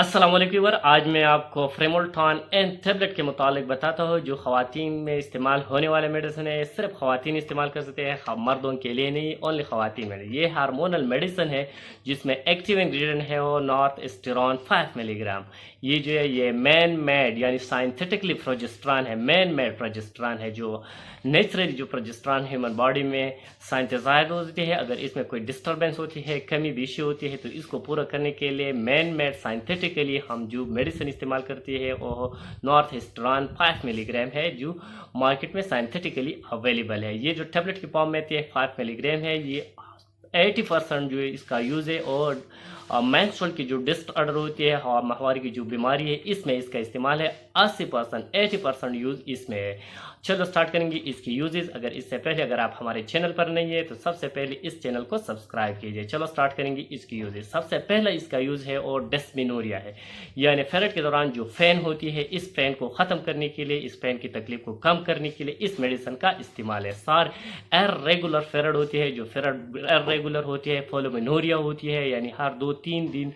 अस्सलाम वालेकुम व्यूअर। आज मैं आपको फ्रेमोल्टॉन एंड टैबलेट के मुतालिक बताता हूँ जो ख़वातीन में इस्तेमाल होने वाले मेडिसिन है। सिर्फ ख़वातीन इस्तेमाल कर सकते हैं, मर्दों के लिए नहीं, ओनली ख़वातीन में। ये हार्मोनल मेडिसिन है जिसमें एक्टिव इंग्रेडिएंट है वो नॉर्थ एस्टेरॉन 5 मिलीग्राम। ये जो है ये मैन मेड यानी साइंथेटिकली प्रोजेस्ट्रॉन है, मैन मेड प्रोजेस्ट्रॉन है। जो नेचुरली जो प्रोजेस्ट्रॉन ह्यूमन बॉडी में साइंथेसाइज होती है, अगर इसमें कोई डिस्टर्बेंस होती है, कमी बेशी होती है, तो इसको पूरा करने के लिए मैन मेड साइंथेटिक के लिए हम जो मेडिसिन इस्तेमाल करते हैं वो नॉर्थ एस्टेरॉन 5 मिलीग्राम है, जो मार्केट में साइंथेटिकली अवेलेबल है। ये जो टेबलेट की फॉर्म में 5 मिलीग्राम है, ये 80% जो है इसका यूज़ है। और मेंस्ट्रुअल की जो डिसऑर्डर होती है, माहवारी की जो बीमारी है, इसमें इसका इस्तेमाल है। 80% यूज़ इसमें है। चलो स्टार्ट करेंगे इसकी यूजेस। अगर इससे पहले अगर आप हमारे चैनल पर नहीं है तो सबसे पहले इस चैनल को सब्सक्राइब कीजिए। चलो स्टार्ट करेंगे इसकी यूजेस। सबसे पहला इसका यूज़ है और डिस्मेनोरिया है, यानी फेरट के दौरान जो फैन होती है, इस फैन को ख़त्म करने के लिए, इस फैन की तकलीफ को कम करने के लिए इस मेडिसिन का इस्तेमाल है। सार इरेगुलर फेरड होती है, जो फेरड इरेगुलर होती है, फोलोमेनोरिया होती है, यानी हर 2-3 दिन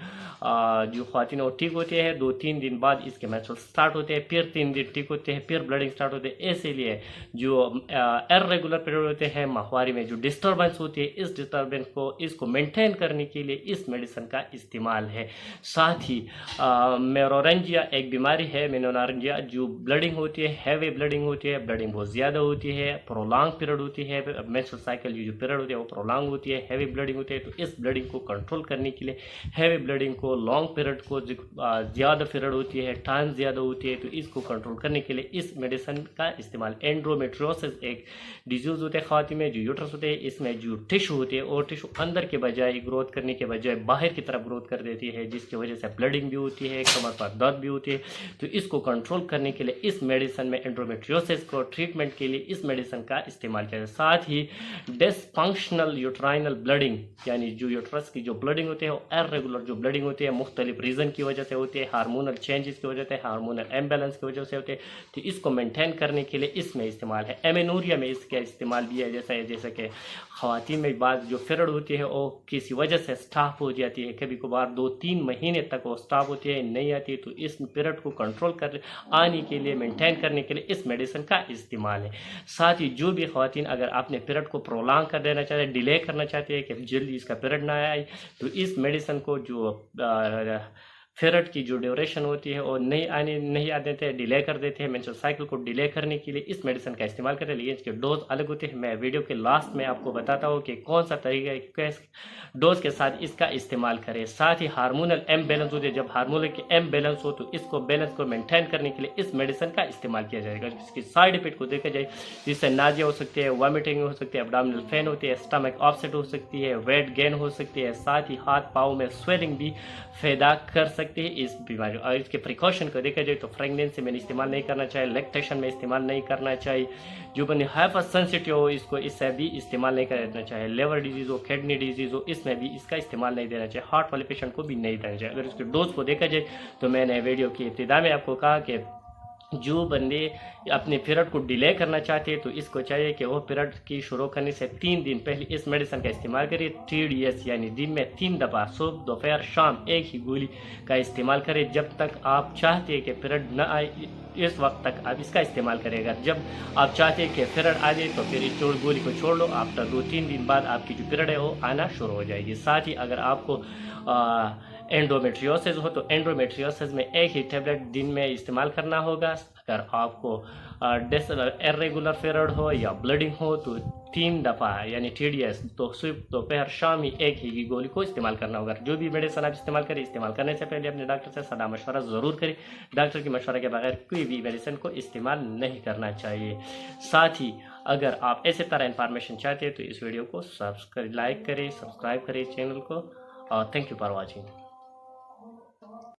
जो ख़वातीन वो ठीक होते हैं, 2-3 दिन बाद इसके मेंस्ट्रुअल स्टार्ट होते हैं, फिर 3 दिन ठीक होते हैं, फिर ब्लीडिंग स्टार्ट होते हैं। इसीलिए जो इरेगुलर पीरियड होते हैं, माहवारी में जो डिस्टर्बेंस होती है, इस डिस्टर्बेंस को इसको मेंटेन करने के लिए इस मेडिसिन का इस्तेमाल है। साथ ही मेनोरेंजिया एक बीमारी है, मेनोरेंजिया जो ब्लीडिंग होती है, हैवी ब्लीडिंग होती है, ब्लीडिंग बहुत ज़्यादा होती है, प्रोलॉन्ग पीरियड होती है, मेंस्ट्रुअल साइकिल जो पीरियड होती है वो प्रोलॉन्ग होती है, हैवी ब्लीडिंग होती है। तो इस ब्लीडिंग को कंट्रोल करने के लिए, हैवी ब्लीडिंग को, लॉन्ग पीरियड को, ज़्यादा पीरियड होती है, टाइम ज़्यादा होती है, तो इसको कंट्रोल करने के लिए इस मेडिसिन का इस्तेमाल। एंड्रोमेट्रियोसिस एक डिजीज़ होते हैं ख़वातीन में, जो यूट्रस होते हैं, इसमें जो टिश्यू होती है और टिश्यू अंदर के बजाय ग्रोथ करने के बजाय बाहर की तरफ ग्रोथ कर देती है, जिसकी वजह से ब्लीडिंग भी होती है, कमर पर दर्द भी होती है। तो इसको कंट्रोल करने के लिए इस मेडिसिन में, एंड्रोमेट्रियोसिस को ट्रीटमेंट के लिए इस मेडिसिन का इस्तेमाल किया जाए। साथ ही डिसफंक्शनल यूट्राइनल ब्लीडिंग, यानी जो यूट्रस की जो ब्लीडिंग होती है वो इरेगुलर जो ब्लीडिंग होती है, मुख्तलिफ रीज़न की वजह से होती है, हार्मोनल चेंजेस की वजह से, हार्मोनल इम्बैलेंस की वजह से होते हैं, तो इसको मेंटेन करने के लिए इसमें इस्तेमाल है। एमेनोरिया में इसका इस्तेमाल भी है, जैसे कि ख़वातीन में बाद जो पीरियड होती है वो किसी वजह से स्टॉप हो जाती है, कभी कभार 2-3 महीने तक वो स्टॉप होती है, नहीं आती, तो इस पीरियड को कंट्रोल कर आने के लिए, मेंटेन करने के लिए इस मेडिसिन का इस्तेमाल है। साथ ही जो भी ख़वातीन अगर आपने पीरियड को प्रोलॉन्ग कर देना चाहते हैं, डिले करना चाहते हैं कि जल्दी इसका पीरियड ना आए, तो इस मेडिसिन को जो फेरट की जो ड्यूरेशन होती है और नहीं आ देते हैं, डिले कर देते हैं, मेंस्ट्रुअल साइकिल को डिले करने के लिए इस मेडिसिन का इस्तेमाल करें। लेकिन इसके डोज अलग होते हैं। मैं वीडियो के लास्ट में आपको बताता हूँ कि कौन सा तरीका है, किस डोज के साथ इसका इस्तेमाल करें। साथ ही हार्मोनल इम्बैलेंस होती है, जब हार्मोनल की इम्बैलेंस हो तो इसको बैलेंस को मेंटेन करने के लिए इस मेडिसिन का इस्तेमाल किया जाएगा। इसकी साइड इफेक्ट को देखा जाए, जिससे नाजिया हो सकती है, वॉमिटिंग हो सकती है, एब्डोमिनल पेन होती है, स्टमक ऑफसेट हो सकती है, वेट गेन हो सकती है, साथ ही हाथ पाँव में स्वेलिंग भी पैदा कर सकती है इस बीमारी। और इसके प्रिकॉशन को देखा जाए तो प्रेगनेंसी में इस्तेमाल नहीं करना चाहिए, लैक्टेशन में इस्तेमाल नहीं करना चाहिए, जो बंदे हाइपर सेंसिटिव हो इसको इससे भी इस्तेमाल नहीं करना चाहिए, लिवर डिजीज़ हो, किडनी डिजीज़ हो, इसमें भी इसका इस्तेमाल नहीं देना चाहिए, हार्ट वाले पेशेंट को भी नहीं देना चाहिए। अगर इसके डोज को देखा जाए तो मैंने वीडियो की इब्तिदा में आपको कहा कि जो बंदे अपने पीरियड को डिले करना चाहते हैं तो इसको चाहिए कि वो पीरियड की शुरू करने से 3 दिन पहले इस मेडिसिन का इस्तेमाल करिए। TDS यानी दिन में 3 दफ़ा, सुबह, दोपहर, शाम एक ही गोली का इस्तेमाल करें। जब तक आप चाहते हैं कि पीरियड न आए इस वक्त तक आप इसका इस्तेमाल करेगा। जब आप चाहते हैं कि पीरियड आ जाए तो फिर इस गोली को छोड़ लो। आफ्टर 2-3 दिन बाद आपकी जो पीरियड है वो आना शुरू हो जाएगी। साथ ही अगर आपको एंडोमेट्रियोसिस हो तो एंडोमेट्रियोसिस में एक ही टेबलेट दिन में इस्तेमाल करना होगा। अगर आपको इरेगुलर पीरियड हो या ब्लीडिंग हो तो 3 दफ़ा यानी TDS तो सुबह, दोपहर, शाम ही एक ही गोली को इस्तेमाल करना होगा। जो भी मेडिसिन आप इस्तेमाल करें, इस्तेमाल करने से पहले अपने डॉक्टर से सलाह मशवरा ज़रूर करें। डॉक्टर की मशवरे के बगैर कोई भी मेडिसिन को इस्तेमाल नहीं करना चाहिए। साथ ही अगर आप ऐसे तरह इन्फॉर्मेशन चाहते हैं तो इस वीडियो को लाइक करें, सब्सक्राइब करें चैनल को, और थैंक यू फॉर वॉचिंग।